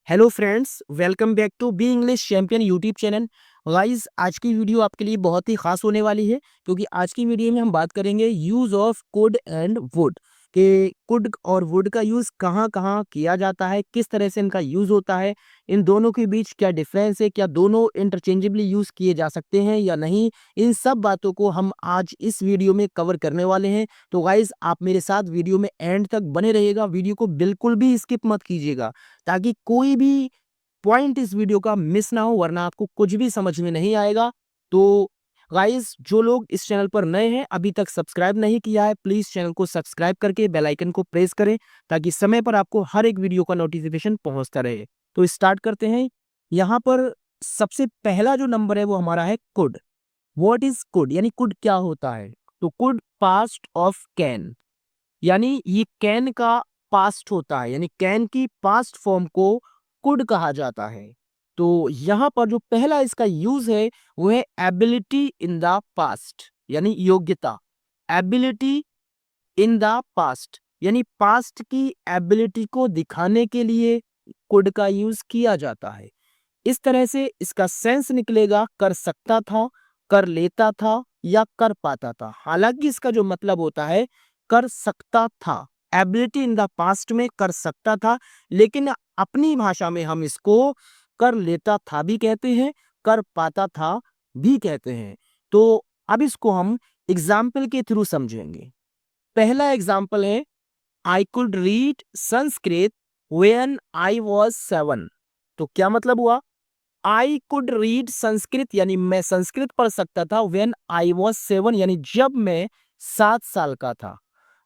Hello friends, welcome back to B English champion YouTube channel. Guys, आज की video आपके लिए बहुत ही खास होने वाली है क्योंकि आज की वीडियो में हम बात करेंगे use of could and would कि कुड और वुड का यूज कहाँ कहाँ किया जाता है, किस तरह से इनका यूज होता है, इन दोनों के बीच क्या डिफरेंस है, क्या दोनों इंटरचेंजेबली यूज किए जा सकते हैं या नहीं। इन सब बातों को हम आज इस वीडियो में कवर करने वाले हैं। तो गाइस, आप मेरे साथ वीडियो में एंड तक बने रहिएगा, वीडियो को बिल्कुल भी स्किप मत कीजिएगा ताकि कोई भी पॉइंट इस वीडियो का मिस ना हो, वरना आपको कुछ भी समझ में नहीं आएगा। तो गाइस, जो लोग इस चैनल पर नए हैं, अभी तक सब्सक्राइब नहीं किया है, प्लीज चैनल को सब्सक्राइब करके बेल आइकन को प्रेस करें ताकि समय पर आपको हर एक वीडियो का नोटिफिकेशन पहुंचता रहे। तो स्टार्ट करते हैं। यहाँ पर सबसे पहला जो नंबर है वो हमारा है कुड। व्हाट इज कुड, यानी कुड क्या होता है? तो कुड पास्ट ऑफ कैन, यानी ये कैन का पास्ट होता है, यानी कैन की पास्ट फॉर्म को कुड कहा जाता है। तो यहां पर जो पहला इसका यूज है वो है एबिलिटी इन द पास्ट, यानी योग्यता। एबिलिटी इन द पास्ट यानी पास्ट की एबिलिटी को दिखाने के लिए कुड का यूज किया जाता है। इस तरह से इसका सेंस निकलेगा कर सकता था, कर लेता था या कर पाता था। हालांकि इसका जो मतलब होता है कर सकता था, एबिलिटी इन द पास्ट में कर सकता था, लेकिन अपनी भाषा में हम इसको कर लेता था भी कहते हैं, कर पाता था भी कहते हैं। तो अब इसको हम एग्जाम्पल के थ्रू समझेंगे। पहला एग्जाम्पल है, I could read Sanskrit when I was 7। तो क्या मतलब हुआ? आई कुड रीड संस्कृत यानी मैं संस्कृत पढ़ सकता था, व्हेन आई वॉज 7 यानी जब मैं 7 साल का था।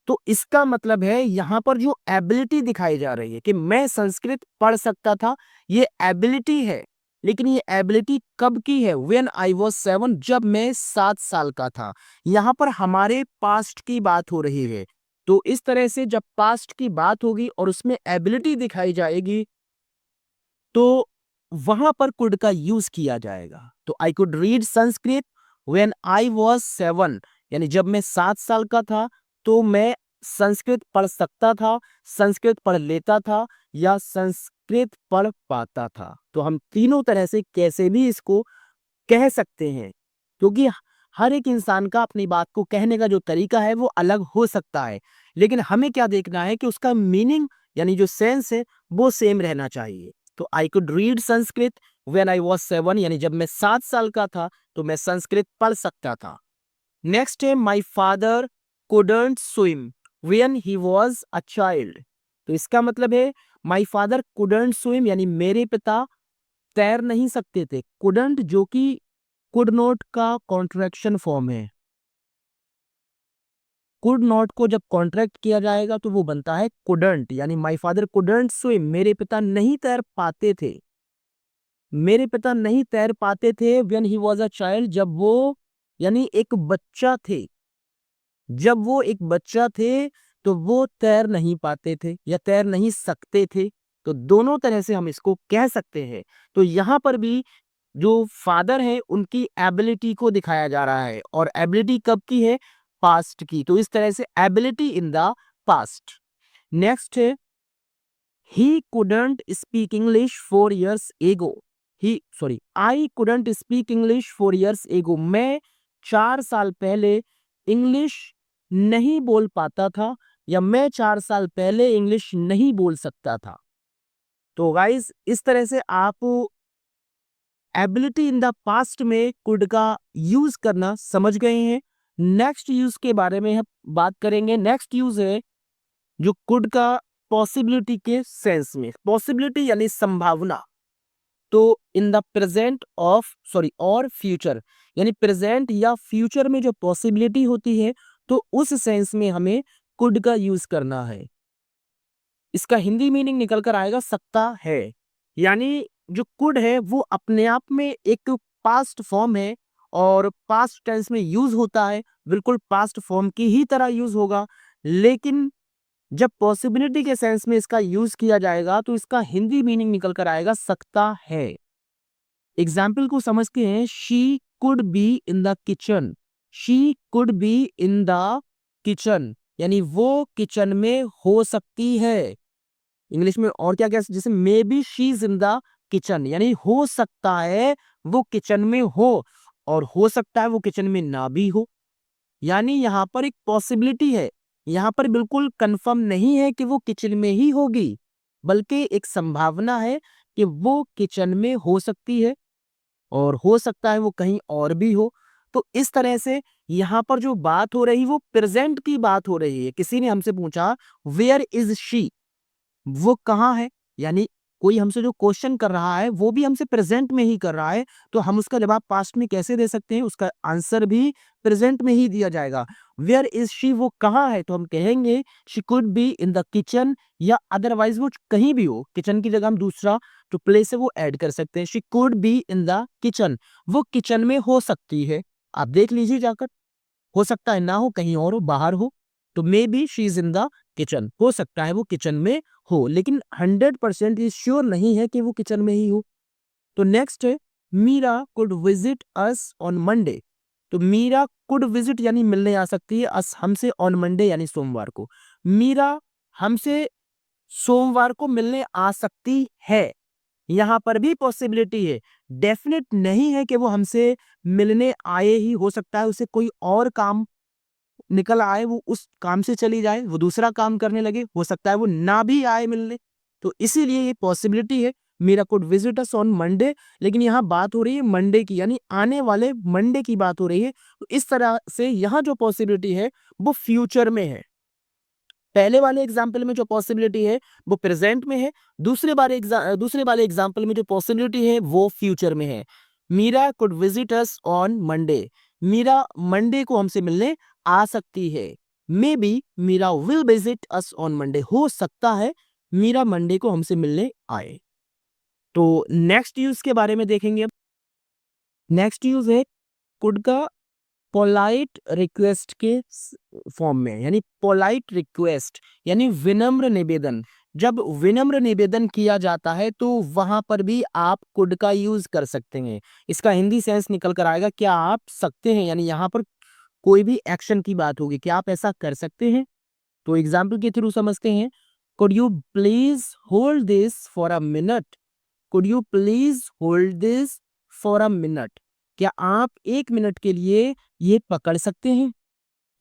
तो इसका मतलब है यहां पर जो एबिलिटी दिखाई जा रही है कि मैं संस्कृत पढ़ सकता था, ये एबिलिटी है। लेकिन ये एबिलिटी कब की है? व्हेन आई वॉज 7, जब मैं 7 साल का था। यहां पर हमारे पास्ट की बात हो रही है। तो इस तरह से जब पास्ट की बात होगी और उसमें एबिलिटी दिखाई जाएगी तो वहां पर कुड का यूज किया जाएगा। तो I could read Sanskrit when I was 7, यानी जब मैं 7 साल का था तो मैं संस्कृत पढ़ सकता था, संस्कृत पढ़ लेता था या संस्कृत पढ़ पाता था। तो हम तीनों तरह से कैसे भी इसको कह सकते हैं, क्योंकि हर एक इंसान का अपनी बात को कहने का जो तरीका है वो अलग हो सकता है। लेकिन हमें क्या देखना है कि उसका मीनिंग यानी जो सेंस है वो सेम रहना चाहिए। तो I could read Sanskrit when I was 7, यानी जब मैं 7 साल का था तो मैं संस्कृत पढ़ सकता था। नेक्स्ट है, my father couldn't swim when he was a child. तो इसका मतलब है माई फादर कुडंट स्विम यानी मेरे पिता तैर नहीं सकते थे। कुडंट जो कि कुड नॉट का कॉन्ट्रैक्शन फॉर्म है। कुड नॉट को जब कॉन्ट्रैक्ट किया जाएगा तो वो बनता है कुडंट, यानी माय फादर कुडंट स्विम, मेरे पिता नहीं तैर पाते थे। मेरे पिता नहीं तैर पाते थे when he was a child, जब वो यानी एक बच्चा थे। जब वो एक बच्चा थे तो वो तैर नहीं पाते थे या तैर नहीं सकते थे। तो दोनों तरह से हम इसको कह सकते हैं। तो यहाँ पर भी जो फादर है उनकी एबिलिटी को दिखाया जा रहा है, और एबिलिटी कब की है? पास्ट की। तो इस तरह से ability in the past. Next है, he couldn't speak English 4 years ago. He sorry I couldn't speak English 4 years एगो, मैं 4 साल पहले इंग्लिश नहीं बोल पाता था या मैं 4 साल पहले इंग्लिश नहीं बोल सकता था। तो गाइस, इस तरह से आप एबिलिटी इन द पास्ट में कुड का यूज करना समझ गए हैं। नेक्स्ट यूज के बारे में हम बात करेंगे। नेक्स्ट यूज है जो कुड का पॉसिबिलिटी के सेंस में। पॉसिबिलिटी यानी संभावना। तो in the present of sorry और फ्यूचर, यानी प्रेजेंट या फ्यूचर में जो पॉसिबिलिटी होती है तो उस सेंस में हमें कुड का यूज करना है। इसका हिंदी मीनिंग निकल कर आएगा सकता है। यानी जो कुड है वो अपने आप में एक पास्ट फॉर्म है और पास्ट टेंस में यूज होता है, बिल्कुल पास्ट फॉर्म की ही तरह यूज होगा। लेकिन जब पॉसिबिलिटी के सेंस में इसका यूज किया जाएगा तो इसका हिंदी मीनिंग निकल कर आएगा सकता है। एग्जाम्पल को समझते हैं, she could be in the kitchen. She could be in the kitchen यानी वो किचन में हो सकती है। इंग्लिश में और क्या क्या, जैसे may be she is in the kitchen, यानी हो सकता है वो किचन में हो, और हो सकता है वो किचन में ना भी हो। यानी यहाँ पर एक पॉसिबिलिटी है, यहाँ पर बिल्कुल कंफर्म नहीं है कि वो किचन में ही होगी, बल्कि एक संभावना है कि वो किचन में हो सकती है, और हो सकता है वो कहीं और भी हो। तो इस तरह से यहाँ पर जो बात हो रही वो प्रेजेंट की बात हो रही है। किसी ने हमसे पूछा वेयर इज शी, वो कहाँ है, यानी कोई हमसे जो क्वेश्चन कर रहा है वो भी हमसे प्रेजेंट में ही कर रहा है, तो हम उसका जवाब पास्ट में कैसे दे सकते हैं, उसका आंसर भी प्रेजेंट में ही दिया जाएगा। वेयर इज शी, वो कहाँ है, तो हम कहेंगे she could be in the kitchen, या अदरवाइज वो कहीं भी हो, किचन की जगह हम दूसरा जो प्लेस है वो ऐड कर सकते हैं। She could be in the kitchen, वो किचन में हो सकती है। आप देख लीजिए जाकर, हो सकता है ना हो, कहीं और हो, बाहर हो, तो may be she is in the kitchen, हो सकता है वो किचन में हो, लेकिन 100% ये श्योर नहीं है कि वो किचन में ही हो। तो नेक्स्ट है Meera could visit us on Monday. तो मीरा कुड विजिट यानी मिलने आ सकती है, अस हमसे, ऑन मंडे यानी सोमवार को। मीरा हमसे सोमवार को मिलने आ सकती है, यहाँ पर भी पॉसिबिलिटी है, डेफिनेट नहीं है कि वो हमसे मिलने आए ही, हो सकता है उसे कोई और काम निकल आए, वो उस काम से चली जाए, वो दूसरा काम करने लगे, हो सकता है वो ना भी आए मिलने। तो इसीलिए ये पॉसिबिलिटी है Meera could visit us on Monday, लेकिन यहाँ बात हो रही है मंडे की, यानी आने वाले मंडे की बात हो रही है। तो इस तरह से यहाँ जो पॉसिबिलिटी है वो फ्यूचर में है। पहले वाले एग्जाम्पल में जो पॉसिबिलिटी है वो प्रेजेंट में है, दूसरे वाले एग्जाम्पल में जो पॉसिबिलिटी है वो फ्यूचर में है। Meera could visit us on Monday, Meera Monday को हमसे मिलने आ सकती है। Maybe Meera will visit us on Monday, हो सकता है मीरा मंडे को हमसे मिलने आए। तो नेक्स्ट यूज के बारे में देखेंगे अब। नेक्स्ट यूज है कुड का पोलाइट रिक्वेस्ट के फॉर्म में, यानी पोलाइट रिक्वेस्ट यानी विनम्र निवेदन। जब विनम्र निवेदन किया जाता है तो वहां पर भी आप कुड का यूज कर सकते हैं। इसका हिंदी सेंस निकल कर आएगा क्या आप सकते हैं, यानी यहाँ पर कोई भी एक्शन की बात होगी, क्या आप ऐसा कर सकते हैं। तो एग्जाम्पल के थ्रू समझते हैं। Could you please hold this for a minute, could you please hold this for a minute, क्या आप 1 मिनट के लिए ये पकड़ सकते हैं।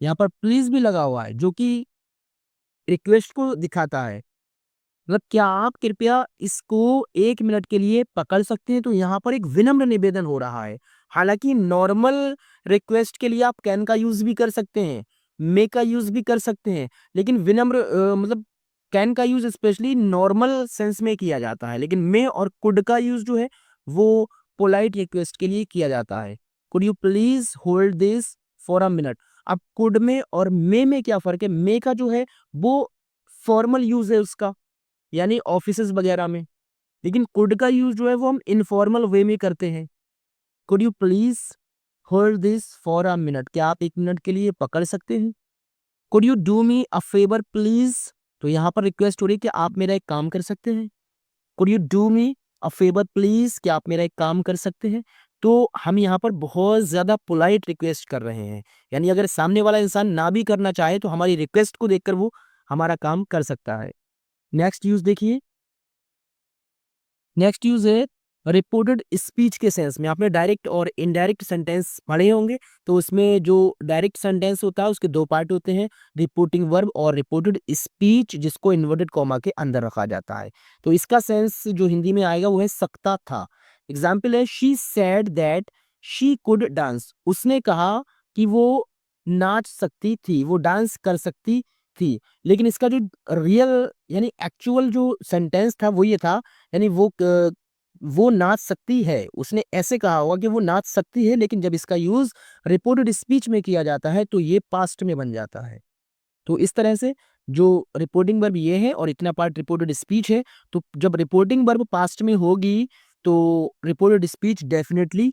यहाँ पर प्लीज भी लगा हुआ है जो कि रिक्वेस्ट को दिखाता है, मतलब क्या आप कृपया इसको 1 मिनट के लिए पकड़ सकते हैं। तो यहाँ पर एक विनम्र निवेदन हो रहा है। हालांकि नॉर्मल रिक्वेस्ट के लिए आप कैन का यूज भी कर सकते हैं, मे का यूज भी कर सकते हैं, लेकिन विनम्र मतलब कैन का यूज स्पेशली नॉर्मल सेंस में किया जाता है, लेकिन मे और कुड का यूज जो है वो पोलाइट रिक्वेस्ट के लिए किया जाता है। Could you please hold this for a minute. अब कुड में और मे में क्या फर्क है, मे का जो है वो फॉर्मल यूज है उसका, यानी ऑफिसेज वगैरह में, लेकिन कुड का यूज जो है वो हम इनफॉर्मल वे में करते हैं। Could you please hold this for a minute, क्या आप 1 मिनट के लिए पकड़ सकते हैं। Could you do me a favour please, तो यहाँ पर रिक्वेस्ट हो रही है कि आप मेरा एक काम कर सकते हैं। Could you do me a favour please, क्या आप मेरा एक काम कर सकते हैं। तो हम यहाँ पर बहुत ज्यादा पोलाइट रिक्वेस्ट कर रहे हैं, यानी अगर सामने वाला इंसान ना भी करना चाहे तो हमारी रिक्वेस्ट को देखकर वो हमारा काम कर सकता है। नेक्स्ट यूज देखिए। नेक्स्ट यूज है रिपोर्टेड स्पीच के सेंस में। आपने डायरेक्ट और इनडायरेक्ट सेंटेंस पढ़े होंगे, तो उसमें जो डायरेक्ट सेंटेंस होता है उसके दो पार्ट होते हैं, रिपोर्टिंग वर्ब और रिपोर्टेड स्पीच, जिसको इन्वर्टेड कॉमा के अंदर रखा जाता है। तो इसका सेंस जो हिंदी में आएगा वो है सकता था। एग्जाम्पल है she said that she could dance, उसने कहा कि वो नाच सकती थी, वो डांस कर सकती थी। लेकिन इसका जो रियल यानी एक्चुअल जो सेंटेंस था वो ये था, यानी वो नाच सकती है, उसने ऐसे कहा होगा कि वो नाच सकती है, लेकिन जब इसका यूज रिपोर्टेड स्पीच में किया जाता है तो ये पास्ट में बन जाता है। तो इस तरह से जो रिपोर्टिंग वर्ब ये है और इतना पार्ट रिपोर्टेड स्पीच है। तो जब रिपोर्टिंग वर्ब पास्ट में होगी तो रिपोर्टेड स्पीच डेफिनेटली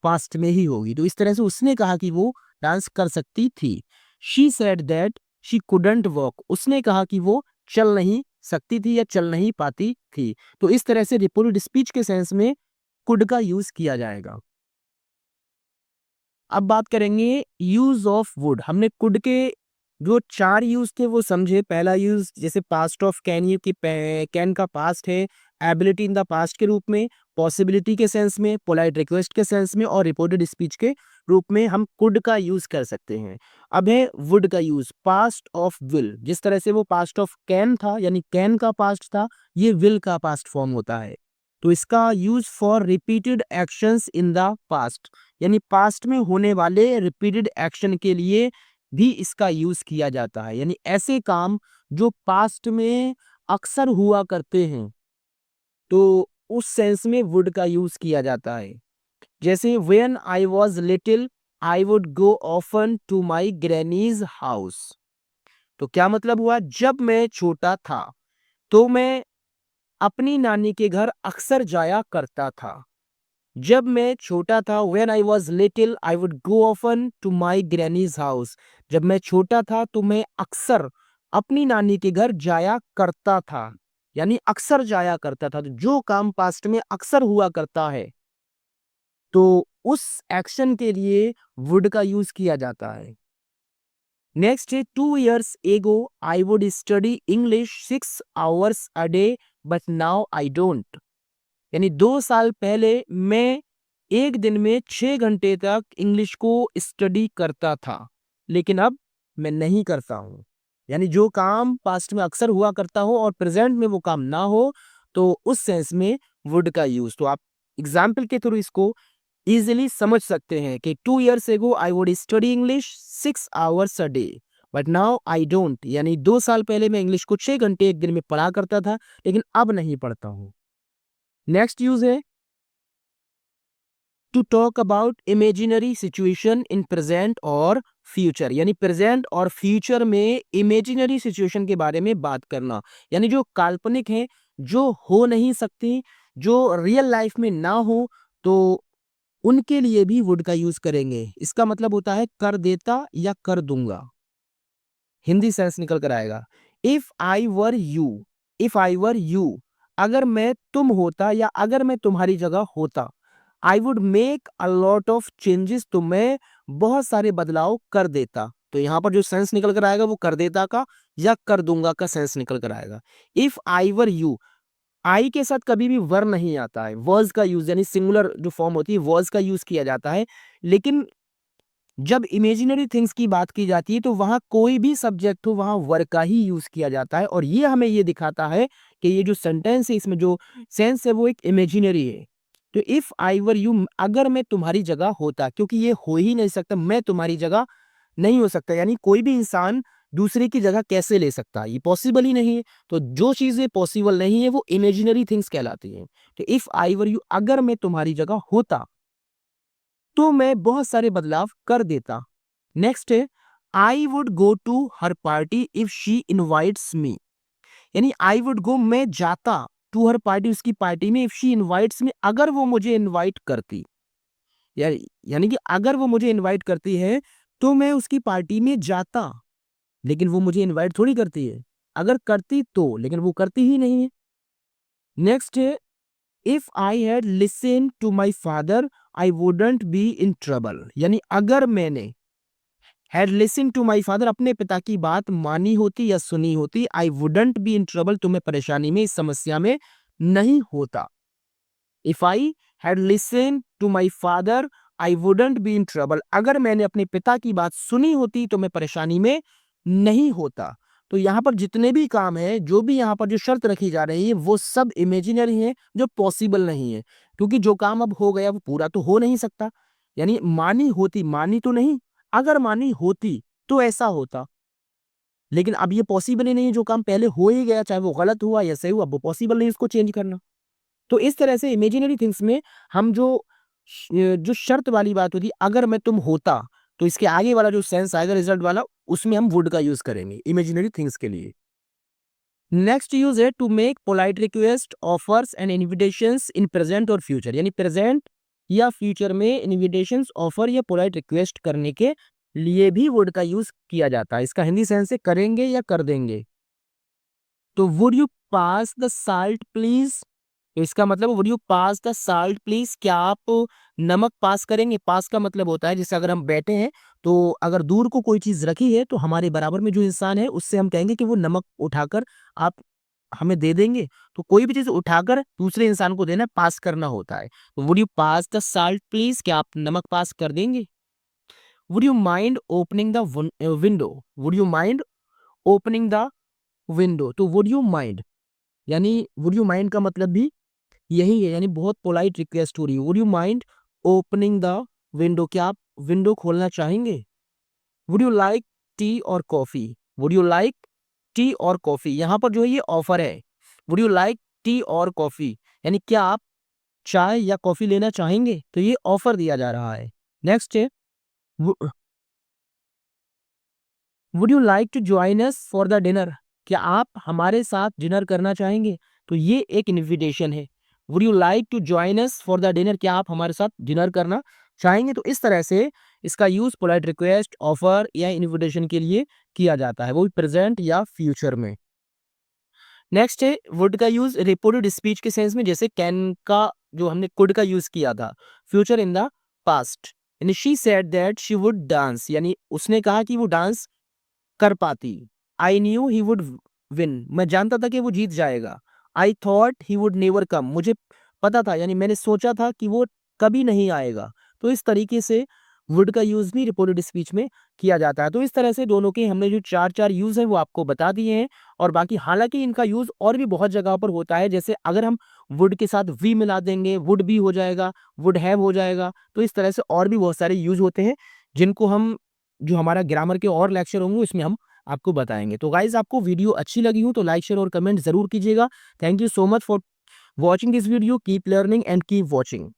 पास्ट में ही होगी। तो इस तरह से उसने कहा कि वो डांस कर सकती थी। She said that she couldn't walk, उसने कहा कि वो चल नहीं सकती थी या चल नहीं पाती थी। तो इस तरह से रिपोर्टेड स्पीच के सेंस में कुड का यूज किया जाएगा। अब बात करेंगे यूज ऑफ वुड। हमने कुड के जो 4 यूज थे वो समझे। पहला यूज जैसे पास्ट ऑफ कैन, यू की कैन का पास्ट है एबिलिटी इन द पास्ट के रूप में, पॉसिबिलिटी के सेंस में, पोलाइट रिक्वेस्ट के सेंस में और रिपोर्टेड स्पीच के रूप में हम कुड का यूज कर सकते हैं। अब है वुड का यूज, पास्ट ऑफ विल। जिस तरह से वो पास्ट ऑफ कैन था यानी कैन का पास्ट था, ये विल का पास्ट फॉर्म होता है। तो इसका use for repeated actions in the past, यानी पास्ट में होने वाले रिपीटेड एक्शन के लिए भी इसका यूज किया जाता है। यानी ऐसे काम जो पास्ट में अक्सर हुआ करते हैं, तो उस सेंस में वुड का यूज किया जाता है। जैसे when I was little I would go often to my granny's house. तो क्या मतलब हुआ, जब मैं छोटा था तो मैं अपनी नानी के घर अक्सर जाया करता था। जब मैं छोटा था, when I was little I would go often to my granny's house. जब मैं छोटा था तो मैं अक्सर अपनी नानी के घर जाया करता था, यानी अक्सर जाया करता था। तो जो काम पास्ट में अक्सर हुआ करता है, तो उस एक्शन के लिए वुड का यूज किया जाता है। नेक्स्ट है 2 years एगो I would study English 6 hours a day but now I don't. यानी 2 साल पहले मैं एक दिन में 6 घंटे तक इंग्लिश को स्टडी करता था, लेकिन अब मैं नहीं करता हूँ। यानी जो काम पास्ट में अक्सर हुआ करता हो और प्रेजेंट में वो काम ना हो, तो उस सेंस में वुड का यूज। तो आप एग्जाम्पल के थ्रू इसको इजीली समझ सकते हैं कि 2 years एगो I would study English 6 hours a day but now I don't. यानी 2 साल पहले मैं इंग्लिश को 6 घंटे एक दिन में पढ़ा करता था, लेकिन अब नहीं पढ़ता हूँ। नेक्स्ट यूज है to talk about imaginary situation in present और फ्यूचर। यानी प्रेजेंट और फ्यूचर में इमेजिनरी सिचुएशन के बारे में बात करना, यानी जो काल्पनिक है, जो हो नहीं सकती, जो रियल लाइफ में ना हो, तो उनके लिए भी वुड का यूज करेंगे। इसका मतलब होता है कर देता या कर दूंगा। हिंदी सेंस निकल कर आएगा, if I were you, if I were you, अगर मैं तुम होता या अगर मैं तुम्हारी जगह होता, I would make a lot of changes, तो मैं बहुत सारे बदलाव कर देता। तो यहाँ पर जो सेंस निकल कर आएगा वो कर देता का या कर दूंगा का सेंस निकल कर आएगा। इफ आई वर यू, आई के साथ कभी भी वर नहीं आता है, वर्स का यूज यानी सिंगुलर जो फॉर्म होती है वर्स का यूज किया जाता है। लेकिन जब इमेजिनरी थिंग्स की बात की जाती है तो वहां कोई भी सब्जेक्ट हो वहां वर का ही यूज किया जाता है, और ये हमें ये दिखाता है कि ये जो सेंटेंस है इसमें जो सेंस है वो एक इमेजिनरी है। तो इफ आई वर यू, अगर मैं तुम्हारी जगह होता, क्योंकि ये हो ही नहीं सकता, मैं तुम्हारी जगह नहीं हो सकता, यानी कोई भी इंसान दूसरे की जगह कैसे ले सकता है, ये पॉसिबल ही नहीं है। तो जो चीजें पॉसिबल नहीं है वो इमेजिनरी थिंग्स कहलाती हैं। तो इफ आई वर यू, अगर मैं तुम्हारी जगह होता तो मैं बहुत सारे बदलाव कर देता। नेक्स्ट है I would go to her party if she invites me. यानी आई वुड गो, मैं जाता, टू हर पार्टी, उसकी पार्टी में, इफ शी इनवाइट्स मी, अगर वो मुझे इनवाइट करती। यानी कि अगर वो मुझे इनवाइट करती है तो मैं उसकी पार्टी में जाता, लेकिन वो मुझे इनवाइट थोड़ी करती है। अगर करती तो, लेकिन वो करती ही नहीं है। नेक्स्ट है if I had listen to my father I wouldn't be in trouble. यानी अगर मैंने had listen to my father, अपने पिता की बात मानी होती या सुनी होती, I wouldn't be in trouble, तो मैं परेशानी में, इस समस्या में नहीं होता। If I had listen to my father I wouldn't be in trouble, अगर मैंने अपने पिता की बात सुनी होती तो मैं परेशानी में नहीं होता। तो यहाँ पर जितने भी काम है, जो भी यहाँ पर जो शर्त रखी जा रही है, वो सब इमेजिनरी है, जो पॉसिबल नहीं है, क्योंकि जो काम अब हो गया वो पूरा तो हो नहीं सकता। यानी मानी होती, मानी तो नहीं, अगर मानी होती तो ऐसा होता, लेकिन अब ये पॉसिबल ही नहीं है। जो काम पहले हो ही गया, चाहे वो गलत हुआ या सही हुआ, वो पॉसिबल नहीं उसको चेंज करना। तो इस तरह से इमेजिनरी थिंग्स में हम जो शर्त वाली बात होती, अगर मैं तुम होता, तो इसके आगे वाला जो सेंस आएगा रिजल्ट वाला, उसमें हम वुड का यूज करेंगे इमेजिनरी थिंग्स के लिए। नेक्स्ट यूज है to make polite request, offers and invitations in present और फ्यूचर। यानी प्रेजेंट या फ्यूचर में इन्विटेशंस, ऑफर या पोलाइट रिक्वेस्ट करने के लिए भी वुड का यूज किया जाता है। इसका हिंदी सेंस है करेंगे या कर देंगे। तो would you pass the salt please, तो इसका मतलब would you pass the salt please, क्या आप नमक पास करेंगे। पास का मतलब होता है जैसे अगर हम बैठे हैं तो अगर दूर को कोई चीज रखी है तो हमारे बराबर में जो इंसान है उससे हम कहेंगे कि वो नमक उठाकर आप हमें दे देंगे। तो कोई भी चीज उठाकर दूसरे इंसान को देना पास करना होता है। तो would you pass the salt please, क्या आप नमक पास कर देंगे। Would you mind opening the window, would you mind opening the window. तो वुड यू माइंड यानी वुड यू माइंड का मतलब भी यही है, यानी बहुत पोलाइट रिक्वेस्ट हो रही है। Would you mind opening the window, क्या आप विंडो खोलना चाहेंगे। वुड यू लाइक टी और coffee, would you like T और कॉफी, यहाँ पर जो है ये ऑफर है। वुड यू लाइक टी और कॉफी यानी क्या आप चाय या कॉफी लेना चाहेंगे, तो ये ऑफर दिया जा रहा है। नेक्स्ट है would you like to join us for the dinner, क्या आप हमारे साथ डिनर करना चाहेंगे। तो ये एक इनविटेशन है। Would you like to join us for the dinner, क्या आप हमारे साथ डिनर करना चाहेंगे। तो इस तरह से इसका यूज पोलाइट रिक्वेस्ट, ऑफर या इनविटेशन के लिए किया जाता है, वो भी प्रेजेंट या फ्यूचर में। नेक्स्ट है वुड का यूज रिपोर्टेड स्पीच के सेंस में, जैसे कैन का जो हमने कुड का यूज किया था फ्यूचर इन द पास्ट, यानी she said that she would dance, यानी उसने कहा कि वो डांस कर पाती। I knew he would win, मैं जानता था कि वो जीत जाएगा। I thought he would never come, मुझे पता था यानी मैंने सोचा था कि वो कभी नहीं आएगा। तो इस तरीके से वुड का यूज भी रिपोर्टेड स्पीच में किया जाता है। तो इस तरह से दोनों के हमने जो चार चार यूज है वो आपको बता दिए हैं। और बाकी हालांकि इनका यूज और भी बहुत जगह पर होता है, जैसे अगर हम वुड के साथ वी मिला देंगे वुड बी हो जाएगा, वुड हैव हो जाएगा। तो इस तरह से और भी बहुत सारे यूज होते हैं जिनको हम जो हमारा ग्रामर के और लेक्चर होंगे उसमें हम आपको बताएंगे। तो गाइज आपको वीडियो अच्छी लगी हो तो लाइक शेयर और कमेंट जरूर कीजिएगा। Thank you so much for watching this video, keep learning and keep watching.